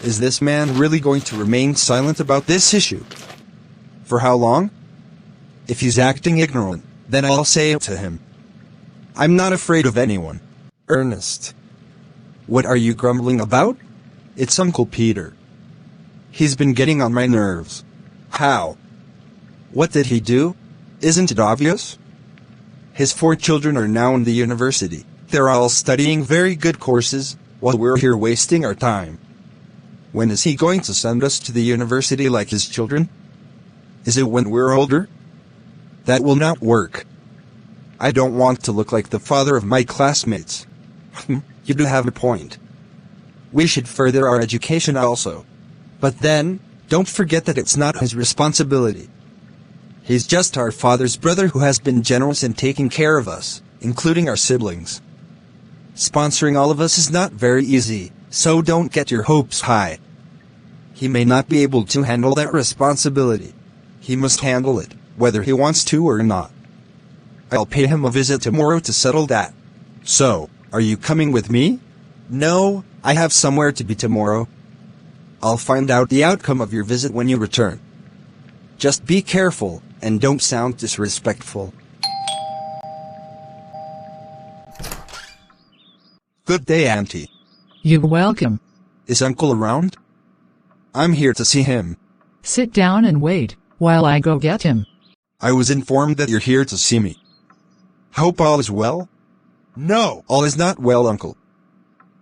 Is this man really going to remain silent about this issue? For how long? If he's acting ignorant, then I'll say it to him. I'm not afraid of anyone. Ernest. What are you grumbling about? It's Uncle Peter. He's been getting on my nerves. How? What did he do? Isn't it obvious? His 4 children are now in the university. They're all studying very good courses, while we're here wasting our time. When is he going to send us to the university like his children? Is it when we're older? That will not work. I don't want to look like the father of my classmates. You do have a point. We should further our education also. But then, don't forget that it's not his responsibility. He's just our father's brother who has been generous in taking care of us, including our siblings. Sponsoring all of us is not very easy, so don't get your hopes high. He may not be able to handle that responsibility. He must handle it, whether he wants to or not. I'll pay him a visit tomorrow to settle that. So, are you coming with me? No, I have somewhere to be tomorrow. I'll find out the outcome of your visit when you return. Just be careful, and don't sound disrespectful. Good day, Auntie. You're welcome. Is Uncle around? I'm here to see him. Sit down and wait, while I go get him. I was informed that you're here to see me. Hope all is well? No, all is not well, Uncle.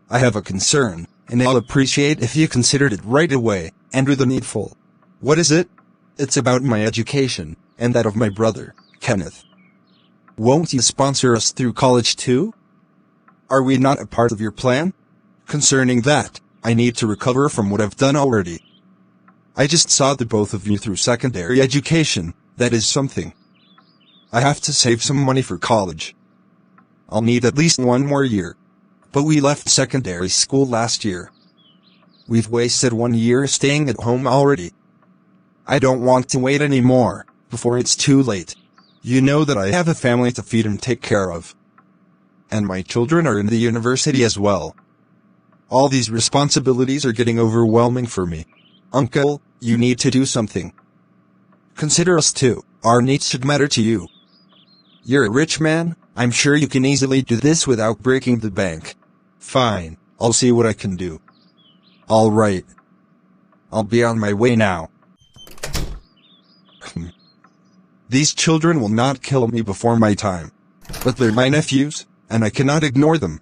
I have a concern, and I'll appreciate if you considered it right away, and with the needful. What is it? It's about my education, and that of my brother, Kenneth. Won't you sponsor us through college too? Are we not a part of your plan? Concerning that, I need to recover from what I've done already. I just saw the both of you through secondary education, that is something. I have to save some money for college. I'll need at least 1 more year. But we left secondary school last year. We've wasted 1 year staying at home already. I don't want to wait anymore, before it's too late. You know that I have a family to feed and take care of. And my children are in the university as well. All these responsibilities are getting overwhelming for me. Uncle, you need to do something. Consider us too. Our needs should matter to you. You're a rich man, I'm sure you can easily do this without breaking the bank. Fine, I'll see what I can do. All right. I'll be on my way now. These children will not kill me before my time. But they're my nephews, and I cannot ignore them.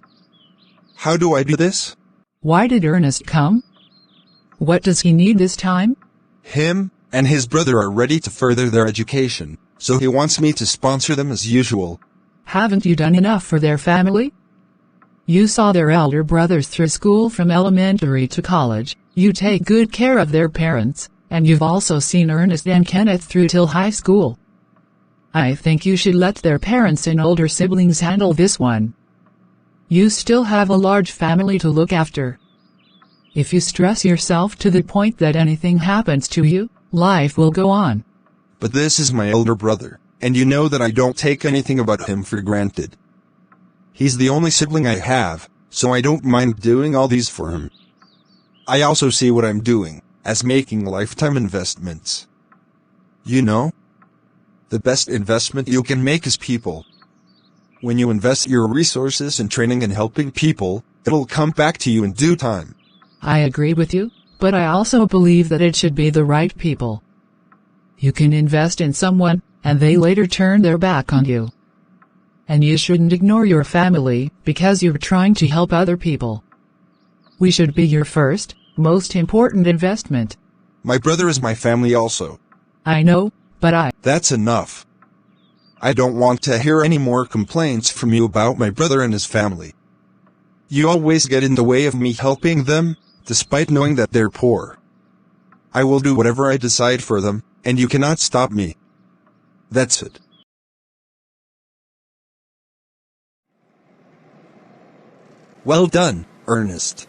How do I do this? Why did Ernest come? What does he need this time? Him and his brother are ready to further their education, so he wants me to sponsor them as usual. Haven't you done enough for their family? You saw their elder brothers through school from elementary to college, you take good care of their parents, and you've also seen Ernest and Kenneth through till high school. I think you should let their parents and older siblings handle this one. You still have a large family to look after. If you stress yourself to the point that anything happens to you, life will go on. But this is my older brother, and you know that I don't take anything about him for granted. He's the only sibling I have, so I don't mind doing all these for him. I also see what I'm doing as making lifetime investments. You know, the best investment you can make is people. When you invest your resources in training and helping people, it'll come back to you in due time. I agree with you, but I also believe that it should be the right people. You can invest in someone, and they later turn their back on you. And you shouldn't ignore your family, because you're trying to help other people. We should be your first, most important investment. My brother is my family also. I know, but That's enough. I don't want to hear any more complaints from you about my brother and his family. You always get in the way of me helping them, despite knowing that they're poor. I will do whatever I decide for them, and you cannot stop me. That's it. Well done, Ernest.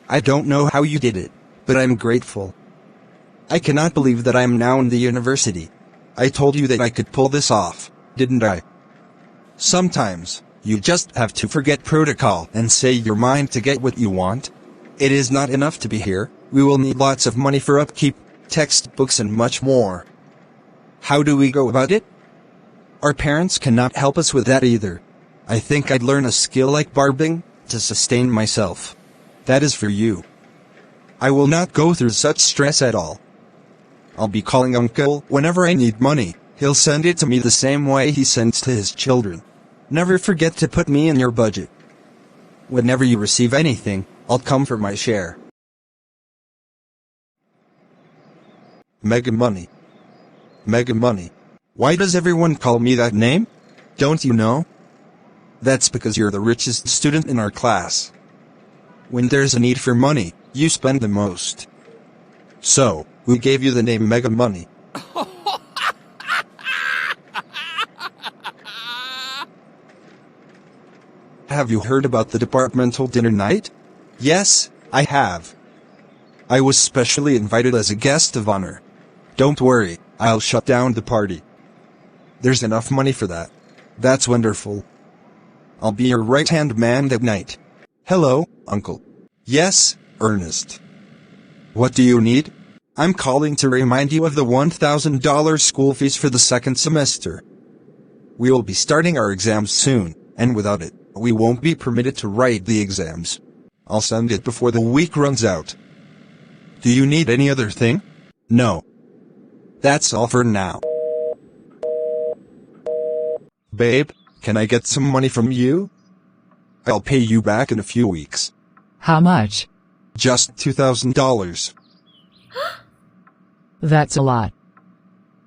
I don't know how you did it, but I'm grateful. I cannot believe that I am now in the university. I told you that I could pull this off, didn't I? Sometimes, you just have to forget protocol and say your mind to get what you want. It is not enough to be here. We will need lots of money for upkeep, textbooks, and much more. How do we go about it? Our parents cannot help us with that either. I think I'd learn a skill like barbing to sustain myself. That is for you. I will not go through such stress at all. I'll be calling Uncle whenever I need money. He'll send it to me the same way he sends to his children. Never forget to put me in your budget. Whenever you receive anything, I'll come for my share. Mega Money. Mega Money. Why does everyone call me that name? Don't you know? That's because you're the richest student in our class. When there's a need for money, you spend the most. So, we gave you the name Mega Money. Have you heard about the departmental dinner night? Yes, I have. I was specially invited as a guest of honor. Don't worry, I'll shut down the party. There's enough money for that. That's wonderful. I'll be your right-hand man that night. Hello, Uncle. Yes, Ernest. What do you need? I'm calling to remind you of the $1,000 school fees for the second semester. We will be starting our exams soon, and without it, we won't be permitted to write the exams. I'll send it before the week runs out. Do you need any other thing? No. That's all for now. Babe, can I get some money from you? I'll pay you back in a few weeks. How much? Just $2,000. That's a lot.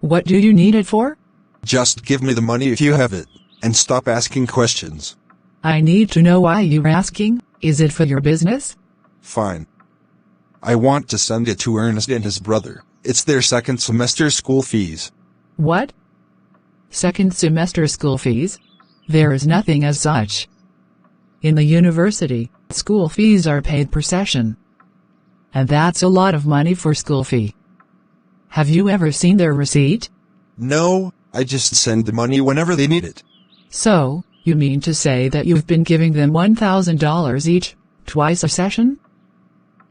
What do you need it for? Just give me the money if you have it, and stop asking questions. I need to know why you're asking. Is it for your business? Fine. I want to send it to Ernest and his brother. It's their second semester school fees. What? Second semester school fees? There is nothing as such. In the university, school fees are paid per session. And that's a lot of money for school fee. Have you ever seen their receipt? No, I just send the money whenever they need it. So, you mean to say that you've been giving them $1,000 each, twice a session?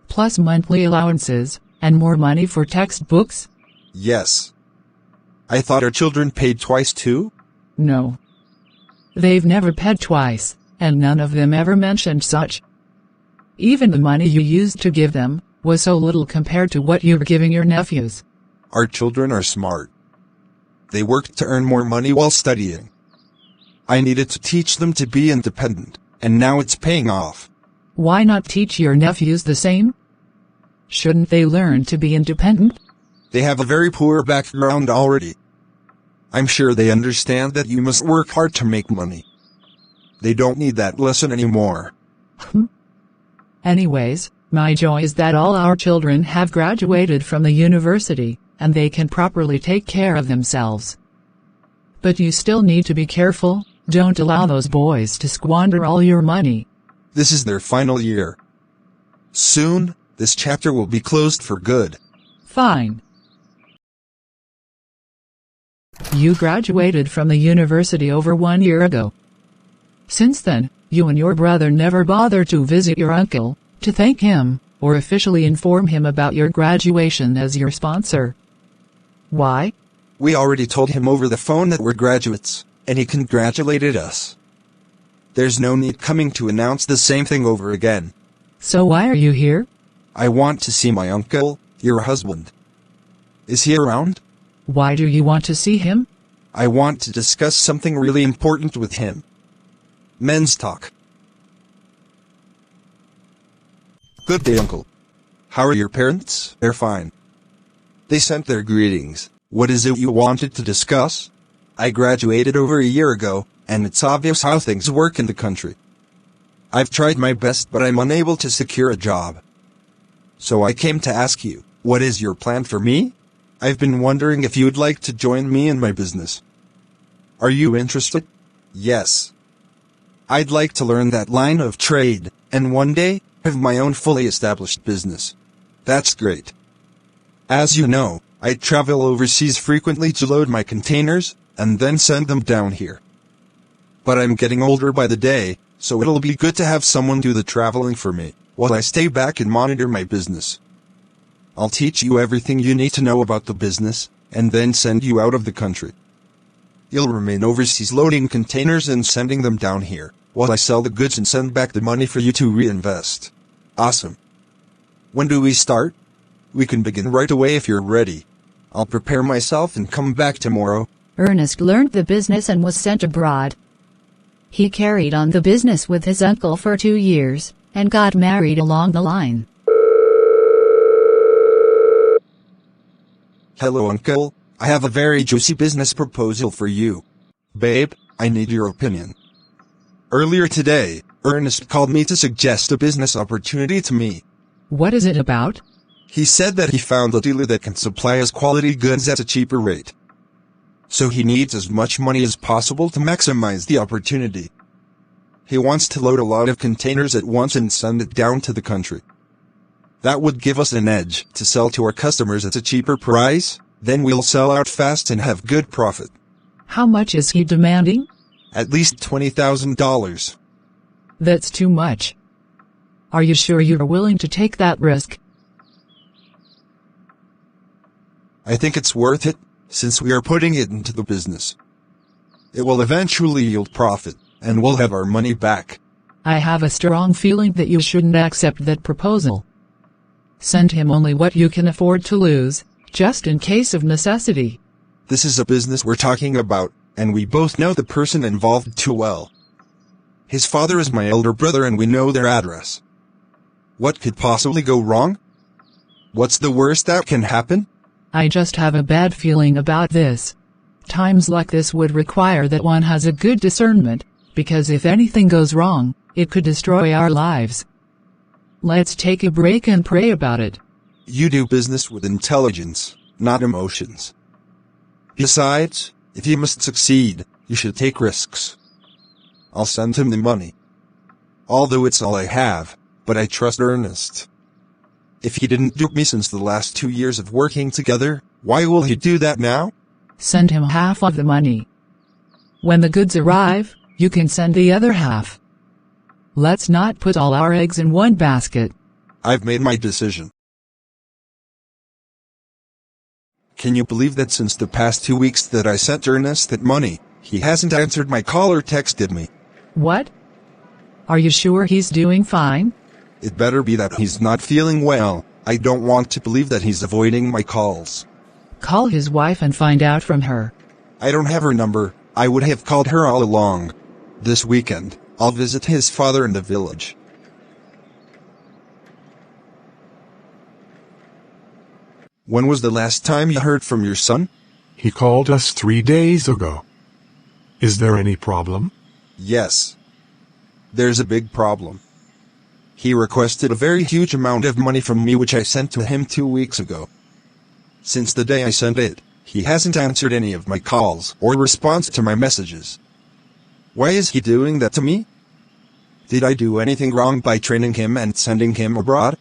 Plus monthly allowances, and more money for textbooks? Yes. I thought our children paid twice too? No. They've never paid twice, and none of them ever mentioned such. Even the money you used to give them was so little compared to what you're giving your nephews. Our children are smart. They worked to earn more money while studying. I needed to teach them to be independent, and now it's paying off. Why not teach your nephews the same? Shouldn't they learn to be independent? They have a very poor background already. I'm sure they understand that you must work hard to make money. They don't need that lesson anymore. Anyways, my joy is that all our children have graduated from the university, and they can properly take care of themselves. But you still need to be careful. Don't allow those boys to squander all your money. This is their final year. Soon, this chapter will be closed for good. Fine. You graduated from the university over 1 year ago. Since then, you and your brother never bothered to visit your uncle, to thank him, or officially inform him about your graduation as your sponsor. Why? We already told him over the phone that we're graduates, and he congratulated us. There's no need coming to announce the same thing over again. So why are you here? I want to see my uncle, your husband. Is he around? Why do you want to see him? I want to discuss something really important with him. Men's talk. Good day, Uncle. How are your parents? They're fine. They sent their greetings. What is it you wanted to discuss? I graduated over a year ago, and it's obvious how things work in the country. I've tried my best, but I'm unable to secure a job. So I came to ask you, what is your plan for me? I've been wondering if you'd like to join me in my business. Are you interested? Yes. I'd like to learn that line of trade, and one day, have my own fully established business. That's great. As you know, I travel overseas frequently to load my containers, and then send them down here. But I'm getting older by the day, so it'll be good to have someone do the traveling for me, while I stay back and monitor my business. I'll teach you everything you need to know about the business, and then send you out of the country. You'll remain overseas loading containers and sending them down here, while I sell the goods and send back the money for you to reinvest. Awesome. When do we start? We can begin right away if you're ready. I'll prepare myself and come back tomorrow. Ernest learned the business and was sent abroad. He carried on the business with his uncle for 2 years, and got married along the line. Hello, Uncle. I have a very juicy business proposal for you. Babe, I need your opinion. Earlier today, Ernest called me to suggest a business opportunity to me. What is it about? He said that he found a dealer that can supply us quality goods at a cheaper rate. So he needs as much money as possible to maximize the opportunity. He wants to load a lot of containers at once and send it down to the country. That would give us an edge to sell to our customers at a cheaper price, then we'll sell out fast and have good profit. How much is he demanding? At least $20,000. That's too much. Are you sure you're willing to take that risk? I think it's worth it, since we are putting it into the business. It will eventually yield profit, and we'll have our money back. I have a strong feeling that you shouldn't accept that proposal. Send him only what you can afford to lose, just in case of necessity. This is a business we're talking about, and we both know the person involved too well. His father is my elder brother and we know their address. What could possibly go wrong? What's the worst that can happen? I just have a bad feeling about this. Times like this would require that one has a good discernment, because if anything goes wrong, it could destroy our lives. Let's take a break and pray about it. You do business with intelligence, not emotions. Besides, if you must succeed, you should take risks. I'll send him the money. Although it's all I have, but I trust Ernest. If he didn't dupe me since the last 2 years of working together, why will he do that now? Send him half of the money. When the goods arrive, you can send the other half. Let's not put all our eggs in one basket. I've made my decision. Can you believe that since the past 2 weeks that I sent Ernest that money, he hasn't answered my call or texted me? What? Are you sure he's doing fine? It better be that he's not feeling well. I don't want to believe that he's avoiding my calls. Call his wife and find out from her. I don't have her number. I would have called her all along. This weekend, I'll visit his father in the village. When was the last time you heard from your son? He called us 3 days ago. Is there any problem? Yes. There's a big problem. He requested a very huge amount of money from me which I sent to him 2 weeks ago. Since the day I sent it, he hasn't answered any of my calls or responds to my messages. Why is he doing that to me? Did I do anything wrong by training him and sending him abroad?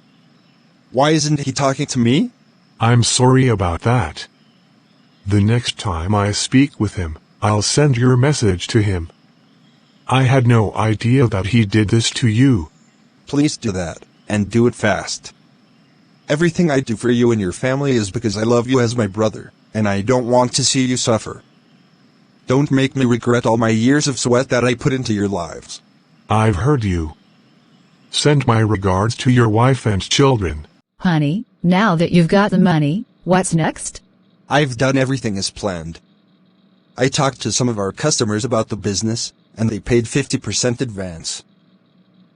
Why isn't he talking to me? I'm sorry about that. The next time I speak with him, I'll send your message to him. I had no idea that he did this to you. Please do that, and do it fast. Everything I do for you and your family is because I love you as my brother, and I don't want to see you suffer. Don't make me regret all my years of sweat that I put into your lives. I've heard you. Send my regards to your wife and children. Honey, now that you've got the money, what's next? I've done everything as planned. I talked to some of our customers about the business, and they paid 50% advance.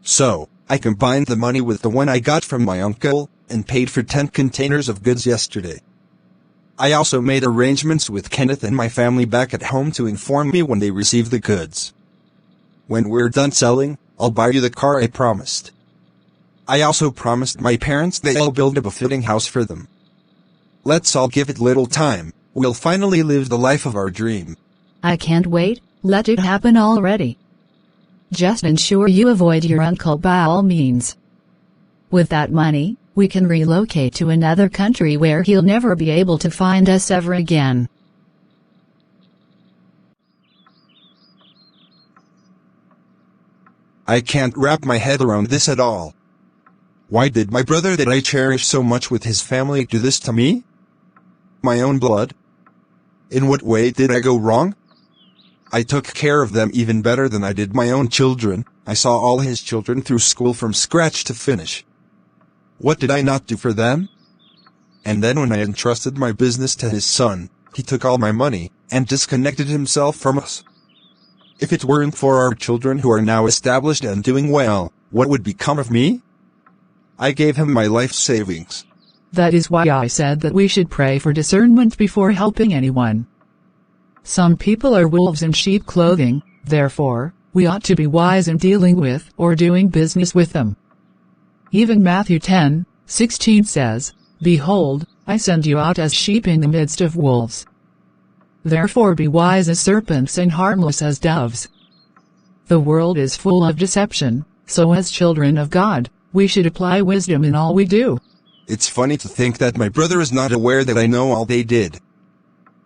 So, I combined the money with the one I got from my uncle, and paid for 10 containers of goods yesterday. I also made arrangements with Kenneth and my family back at home to inform me when they receive the goods. When we're done selling, I'll buy you the car I promised. I also promised my parents that I'll build a befitting house for them. Let's all give it little time. We'll finally live the life of our dream. I can't wait. Let it happen already. Just ensure you avoid your uncle by all means. With that money, we can relocate to another country where he'll never be able to find us ever again. I can't wrap my head around this at all. Why did my brother that I cherish so much with his family do this to me? My own blood? In what way did I go wrong? I took care of them even better than I did my own children. I saw all his children through school from scratch to finish. What did I not do for them? And then when I entrusted my business to his son, he took all my money and disconnected himself from us. If it weren't for our children who are now established and doing well, what would become of me? I gave him my life savings. That is why I said that we should pray for discernment before helping anyone. Some people are wolves in sheep clothing, therefore, we ought to be wise in dealing with or doing business with them. Even Matthew 10:16 says, "Behold, I send you out as sheep in the midst of wolves. Therefore be wise as serpents and harmless as doves." The world is full of deception, so as children of God, we should apply wisdom in all we do. It's funny to think that my brother is not aware that I know all they did.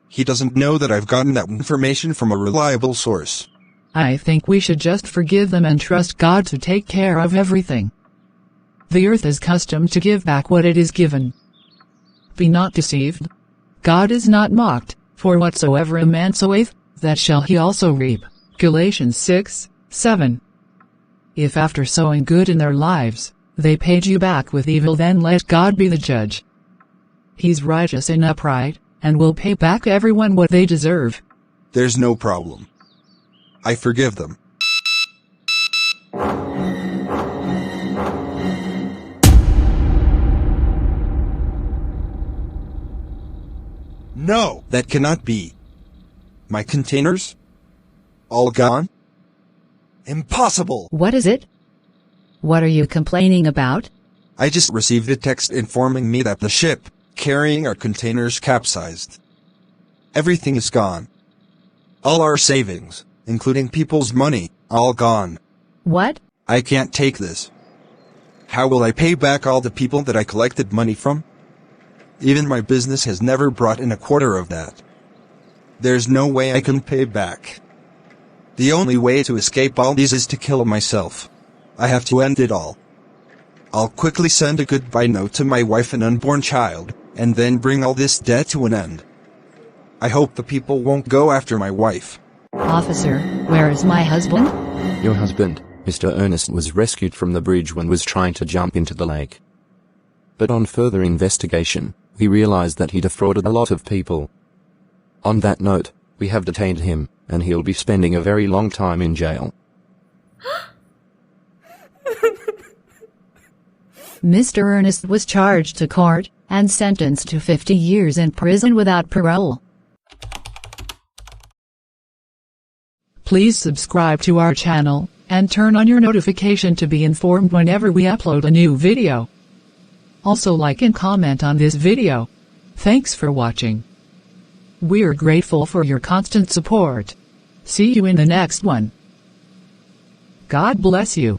He doesn't know that I've gotten that information from a reliable source. I think we should just forgive them and trust God to take care of everything. The earth is accustomed to give back what it is given. Be not deceived. God is not mocked, for whatsoever a man soweth, that shall he also reap. Galatians 6:7. If after sowing good in their lives, they paid you back with evil, then let God be the judge. He's righteous and upright, and will pay back everyone what they deserve. There's no problem. I forgive them. No, that cannot be. My containers? All gone? Impossible! What is it? What are you complaining about? I just received a text informing me that the ship carrying our containers capsized. Everything is gone. All our savings, including people's money, all gone. What? I can't take this. How will I pay back all the people that I collected money from? Even my business has never brought in a quarter of that. There's no way I can pay back. The only way to escape all these is to kill myself. I have to end it all. I'll quickly send a goodbye note to my wife and unborn child, and then bring all this debt to an end. I hope the people won't go after my wife. Officer, where is my husband? Your husband, Mr. Ernest, was rescued from the bridge when was trying to jump into the lake. But on further investigation, we realized that he defrauded a lot of people. On that note, we have detained him, and he'll be spending a very long time in jail. Mr. Ernest was charged to court and sentenced to 50 years in prison without parole. Please subscribe to our channel and turn on your notification to be informed whenever we upload a new video. Also like and comment on this video. Thanks for watching. We're grateful for your constant support. See you in the next one. God bless you.